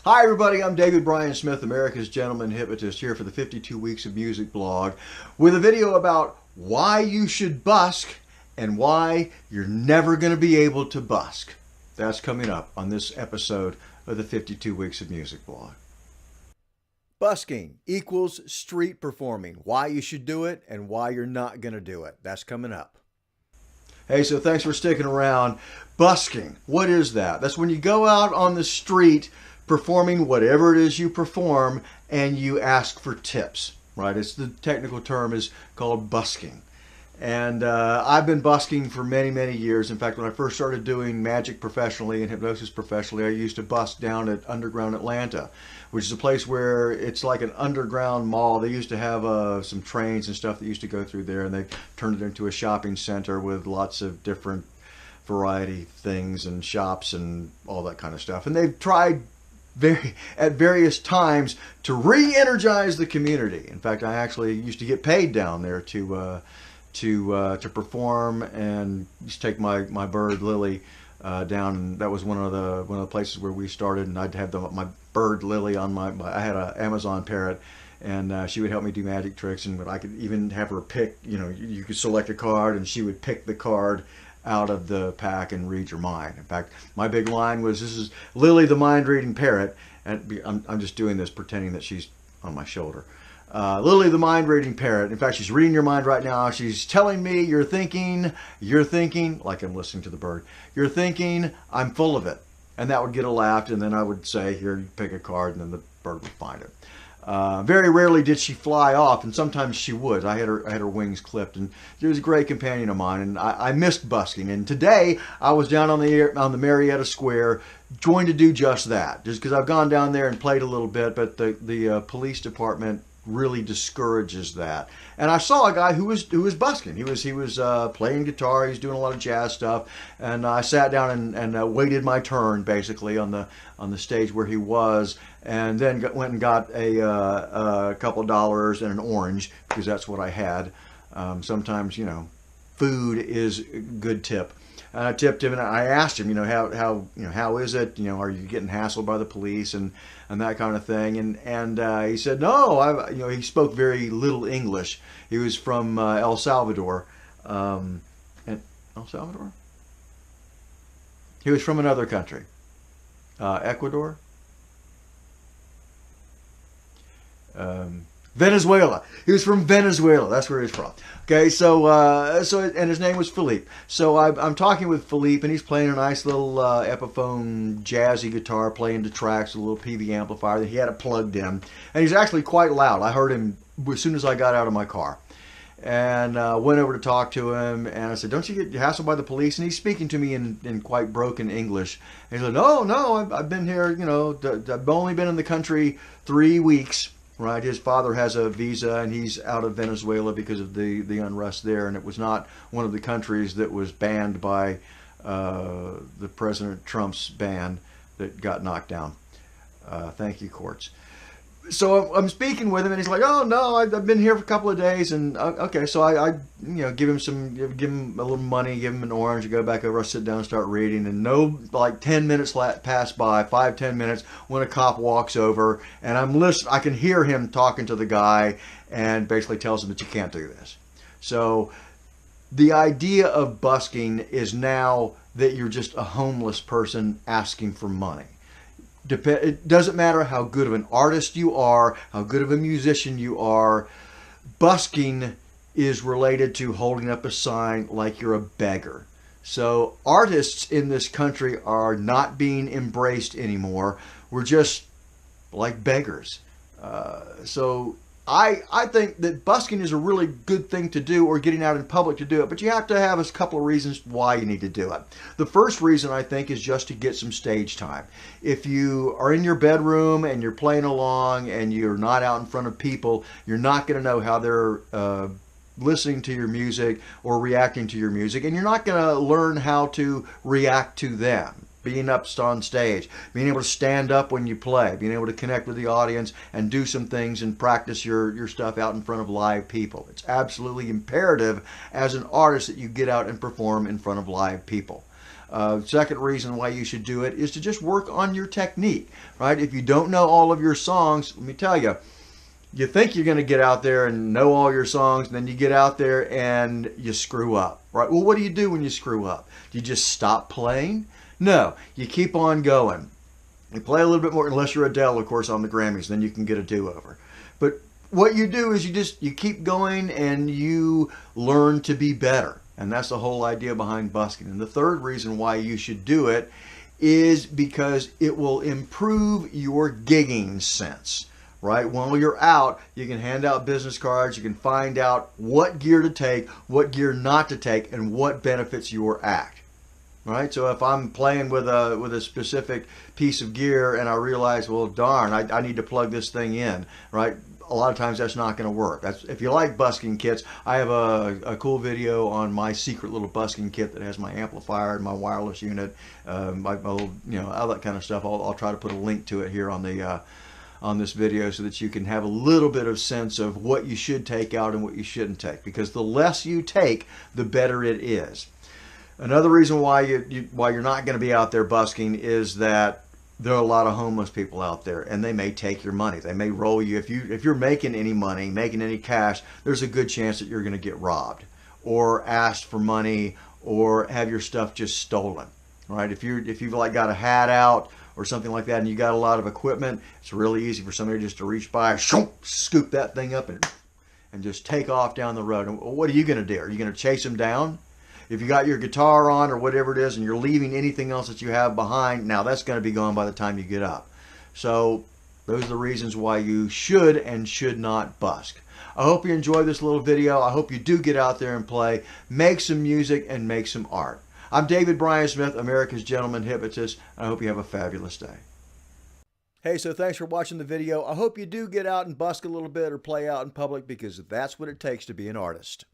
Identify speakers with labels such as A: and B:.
A: Hi everybody, I'm David Bryan Smith, America's Gentleman Hypnotist, here for the 52 Weeks of Music blog with a video about why you should busk and why you're never going to be able to busk. That's coming up on this episode of the 52 Weeks of Music blog. Busking equals street performing. Why you should do it and why you're not going to do it. That's coming up. Hey, so thanks for sticking around. Busking, what is that? That's when you go out on the street performing whatever it is you perform and you ask for tips, right? It's the technical term is called busking. And I've been busking for many, many years. In fact, when I first started doing magic professionally and hypnosis professionally, I used to busk down at Underground Atlanta, which is a place where it's like an underground mall. They used to have some trains and stuff that used to go through there, and they turned it into a shopping center with lots of different variety things and shops and all that kind of stuff. And they've tried at various times to re-energize the community. In fact, I actually used to get paid down there to perform, and used to take my bird Lily down. And that was one of the places where we started. And I'd have my bird Lily on I had an Amazon parrot, and she would help me do magic tricks. And I could even have her pick. You could select a card, and she would pick the card out of the pack and read your mind. In fact, my big line was, "This is Lily the mind-reading parrot," and I'm just doing this pretending that she's on my shoulder. Lily the mind-reading parrot. In fact, she's reading your mind right now. She's telling me you're thinking, like I'm listening to the bird. You're thinking, I'm full of it. And that would get a laugh, and then I would say, here, you pick a card, and then the bird would find it. Very rarely did she fly off, and sometimes she would. I had her wings clipped, and she was a great companion of mine, and I missed busking. And today I was down on the Marietta Square, going to do just that, just because I've gone down there and played a little bit, but the police department really discourages that. And I saw a guy who was busking. He was playing guitar. He was doing a lot of jazz stuff, and I sat down and waited my turn basically on the stage where he was, and then went and got a couple $dollars and an orange, because that's what I had. Sometimes food is a good tip. And I tipped him, and I asked him, how is it? Are you getting hassled by the police and that kind of thing? And he said, no. He spoke very little English. He was from El Salvador. And El Salvador? He was from another country. Ecuador? Venezuela. He was from Venezuela. That's where he's from. Okay, so and his name was Filipe. So I'm talking with Filipe, and he's playing a nice little Epiphone jazzy guitar, playing to tracks, a little PV amplifier that he had it plugged in, and he's actually quite loud. I heard him as soon as I got out of my car, and went over to talk to him, and I said, "Don't you get hassled by the police?" And he's speaking to me in quite broken English. And he said, "No, I've been here. I've only been in the country 3 weeks." Right, his father has a visa, and he's out of Venezuela because of the unrest there, and it was not one of the countries that was banned by the President Trump's ban that got knocked down. Thank you, courts. So I'm speaking with him, and he's like, "Oh no, I've been here for a couple of days," and okay, so I give him a little money, give him an orange, go back over, I sit down and start reading, and 10 minutes pass by, 5-10 minutes, when a cop walks over, and I can hear him talking to the guy, and basically tells him that you can't do this. So the idea of busking is now that you're just a homeless person asking for money. It doesn't matter how good of an artist you are, how good of a musician you are. Busking is related to holding up a sign like you're a beggar. So artists in this country are not being embraced anymore. We're just like beggars. So I think that busking is a really good thing to do, or getting out in public to do it, but you have to have a couple of reasons why you need to do it. The first reason, I think, is just to get some stage time. If you are in your bedroom and you're playing along and you're not out in front of people, you're not going to know how they're listening to your music or reacting to your music, and you're not going to learn how to react to them. Being up on stage, being able to stand up when you play, being able to connect with the audience and do some things and practice your stuff out in front of live people. It's absolutely imperative as an artist that you get out and perform in front of live people. Second reason why you should do it is to just work on your technique, right? If you don't know all of your songs, let me tell you, you think you're going to get out there and know all your songs, and then you get out there and you screw up, right? Well, what do you do when you screw up? Do you just stop playing? No, you keep on going. You play a little bit more, unless you're Adele, of course, on the Grammys, then you can get a do-over. But what you do is you keep going and you learn to be better. And that's the whole idea behind busking. And the third reason why you should do it is because it will improve your gigging sense. Right? While you're out, you can hand out business cards. You can find out what gear to take, what gear not to take, and what benefits your act. Right? So if I'm playing with a specific piece of gear and I realize, well, darn, I need to plug this thing in. Right? A lot of times that's not going to work. If you like busking kits, I have a cool video on my secret little busking kit that has my amplifier and my wireless unit, my little, all that kind of stuff. I'll try to put a link to it here on the on this video so that you can have a little bit of sense of what you should take out and what you shouldn't take, because the less you take, the better it is. Another reason why you're not going to be out there busking is that there are a lot of homeless people out there, and they may take your money. They may roll you. If you're making any money, making any cash, there's a good chance that you're going to get robbed or asked for money or have your stuff just stolen. Right? If you've like got a hat out or something like that, and you got a lot of equipment, it's really easy for somebody just to reach by, scoop that thing up, and just take off down the road. And what are you going to do? Are you going to chase them down? If you got your guitar on or whatever it is, and you're leaving anything else that you have behind, now that's going to be gone by the time you get up. So those are the reasons why you should and should not busk. I hope you enjoyed this little video. I hope you do get out there and play, make some music, and make some art. I'm Bryan Smith, America's Gentleman Hypnotist. I hope you have a fabulous day. Hey, so thanks for watching the video. I hope you do get out and busk a little bit or play out in public, because that's what it takes to be an artist.